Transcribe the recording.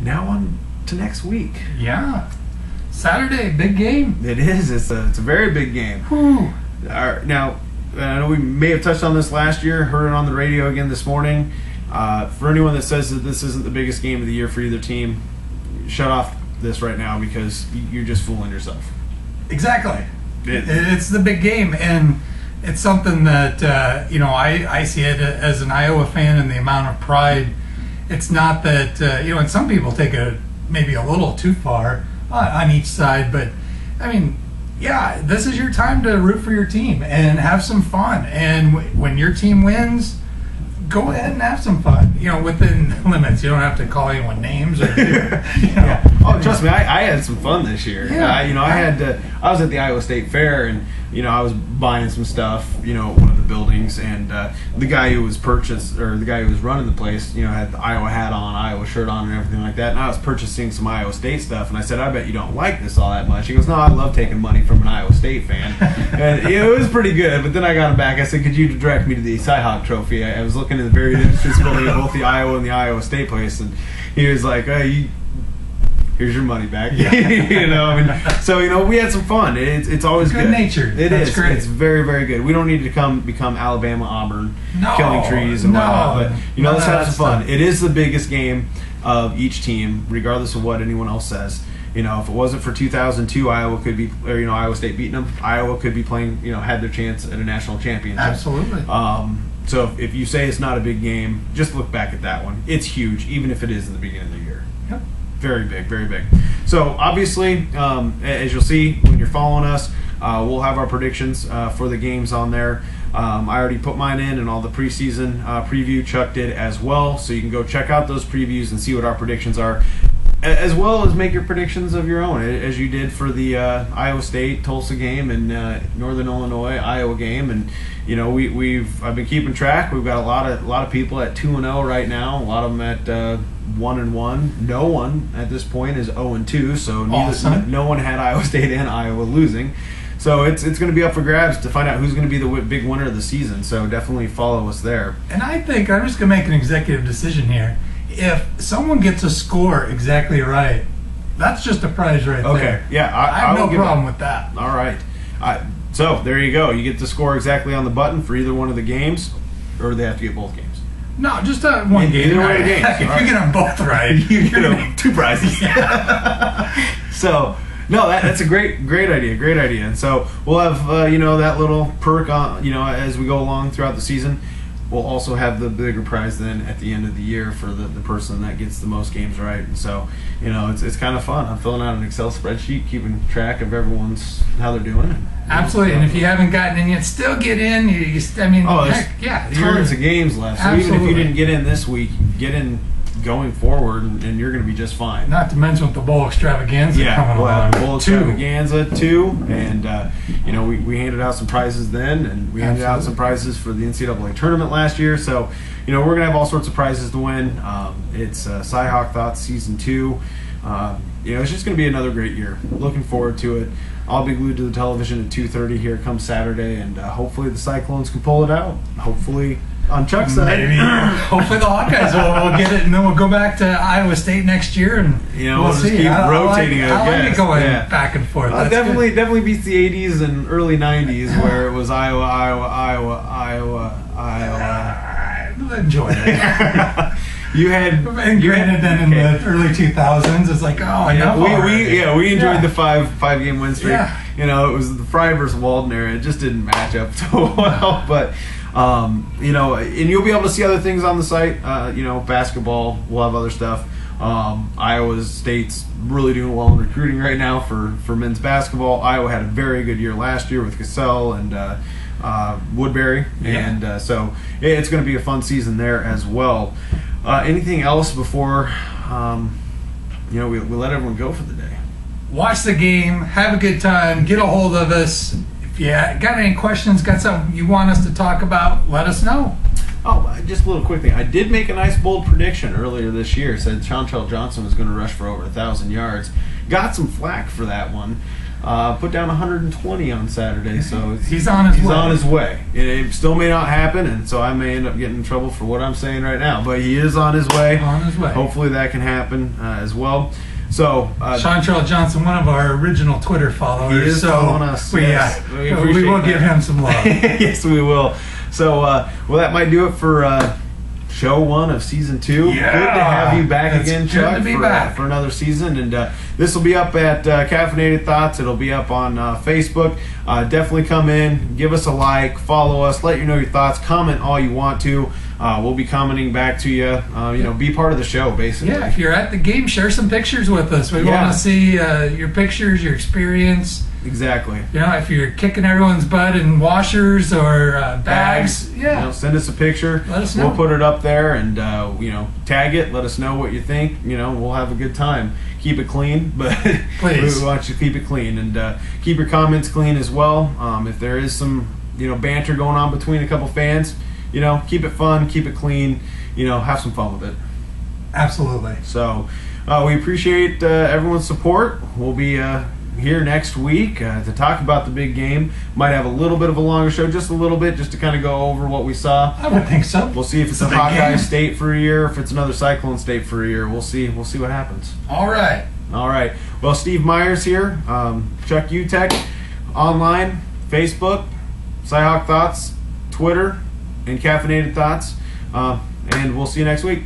now on to next week. Yeah. Saturday, big game. It is. It's a very big game. Whew. Now, I know we may have touched on this last year, heard it on the radio again this morning. For anyone that says that this isn't the biggest game of the year for either team, shut off this right now because you're just fooling yourself. Exactly. It's the big game, and it's something that, I see it as an Iowa fan and the amount of pride. It's not that, and some people take it maybe a little too far on each side, but, I mean, yeah, this is your time to root for your team and have some fun. And when your team wins, go ahead and have some fun. Within limits. You don't have to call anyone names. Or, Yeah. Oh, trust me, I had some fun this year. Yeah. I was at the Iowa State Fair, and I was buying some stuff, at one of the buildings, and the guy who was running the place, had the Iowa hat on, Iowa shirt on, and everything like that. And I was purchasing some Iowa State stuff, and I said, "I bet you don't like this all that much." He goes, "No, I love taking money from an Iowa State fan," and it was pretty good. But then I got him back. I said, "Could you direct me to the CyHawk trophy?" I was looking in the very entrance building of both the Iowa and the Iowa State place, and he was like, "Hey, here's your money back." Yeah. So we had some fun. It's always good. Natured. That's is great. It's very, very good. We don't need to become Alabama, Auburn, killing trees and whatnot. But let's have some fun. It is the biggest game of each team, regardless of what anyone else says. If it wasn't for 2002, Iowa could be, Iowa State beating them. Iowa could be playing, had their chance at a national championship. Absolutely. So if you say it's not a big game, just look back at that one. It's huge, even if it is in the beginning of the year. Yep. Very big, very big. So obviously, as you'll see when you're following us, we'll have our predictions for the games on there. I already put mine in, and all the preseason preview Chuck did as well. So you can go check out those previews and see what our predictions are, as well as make your predictions of your own, as you did for the Iowa State Tulsa game and Northern Illinois Iowa game. And I've been keeping track. We've got a lot of people at 2-0 right now. A lot of them at 1-1. No one at this point is 0-2. So no one had Iowa State and Iowa losing. So it's going to be up for grabs to find out who's going to be the big winner of the season. So definitely follow us there. And I think I'm just going to make an executive decision here. If someone gets a score exactly right, that's just a prize right there. Okay, yeah. I have no problem with that. All right. So there you go. You get to score exactly on the button for either one of the games, or they have to get both games. No, just one game. Either one of the games. If you get them both right, you get two prizes. Yeah. So, no, that's a great idea. Great idea. And so we'll have that little perk on as we go along throughout the season. We'll also have the bigger prize then at the end of the year for the person that gets the most games right. And so, it's kind of fun. I'm filling out an Excel spreadsheet, keeping track of everyone's how they're doing. Absolutely. And if you haven't gotten in yet, still get in. There's hundreds of games left. So even if you didn't get in this week, get in going forward, and you're going to be just fine. Not to mention with the bowl extravaganza coming along. Bowl extravaganza too, and we handed out some prizes then, and we handed out some prizes for the NCAA tournament last year. So we're going to have all sorts of prizes to win. It's CyHawkThoughts Season 2. It's just going to be another great year. Looking forward to it. I'll be glued to the television at 2:30 here come Saturday, and hopefully the Cyclones can pull it out. Hopefully. On Chuck's side. Maybe. Hopefully the Hawkeyes will get it, and then we'll go back to Iowa State next year, and we'll just keep rotating. I like it going back and forth. Definitely beats the 80s and early 90s where it was Iowa. Enjoy it. You had, granted, then in the early 2000s, it's like, I know. We enjoyed the five game win streak. Yeah. It was the Fry versus Walden era. It just didn't match up so well, but. And you'll be able to see other things on the site. Basketball. We'll have other stuff. Iowa State's really doing well in recruiting right now for men's basketball. Iowa had a very good year last year with Cassell and Woodbury, and so it's going to be a fun season there as well. Anything else before we let everyone go for the day? Watch the game. Have a good time. Get a hold of us. If you got any questions, got something you want us to talk about, let us know. Oh, just a little quick thing. I did make a nice bold prediction earlier this year. Said Chantel Johnson was going to rush for over 1,000 yards. Got some flack for that one. put down 120 on Saturday. So he's on his way. On his way. It still may not happen, and so I may end up getting in trouble for what I'm saying right now. But he is on his way. On his way. Hopefully that can happen as well. So Sean Charles Johnson, one of our original Twitter followers, he is following us. We will give him some love. Yes, we will. So that might do it for show 1 of season 2. Yeah, good to have you back again, Chuck, to be back for another season. And this will be up at Caffeinated Thoughts. It'll be up on Facebook. Definitely come in, give us a like, follow us, let you know your thoughts, comment all you want to. We'll be commenting back to you. Be part of the show, basically. Yeah, if you're at the game, share some pictures with us. We want to see your pictures, your experience. Exactly. If you're kicking everyone's butt in washers or bags, send us a picture. Let us know. We'll put it up there and tag it. Let us know what you think. We'll have a good time. Keep it clean, but please, we want you to keep it clean and keep your comments clean as well. If there is some banter going on between a couple fans, keep it fun, keep it clean. Have some fun with it. Absolutely. So we appreciate everyone's support. We'll be here next week to talk about the big game. Might have a little bit of a longer show, just a little bit, just to kind of go over what we saw. I would think so. We'll see if it's a Hawkeye state for a year, if it's another Cyclone state for a year. We'll see what happens. All right. Well, Steve Myers here, Chuck Utek, online, Facebook, CyHawkThoughts, Twitter, and Caffeinated Thoughts. And we'll see you next week.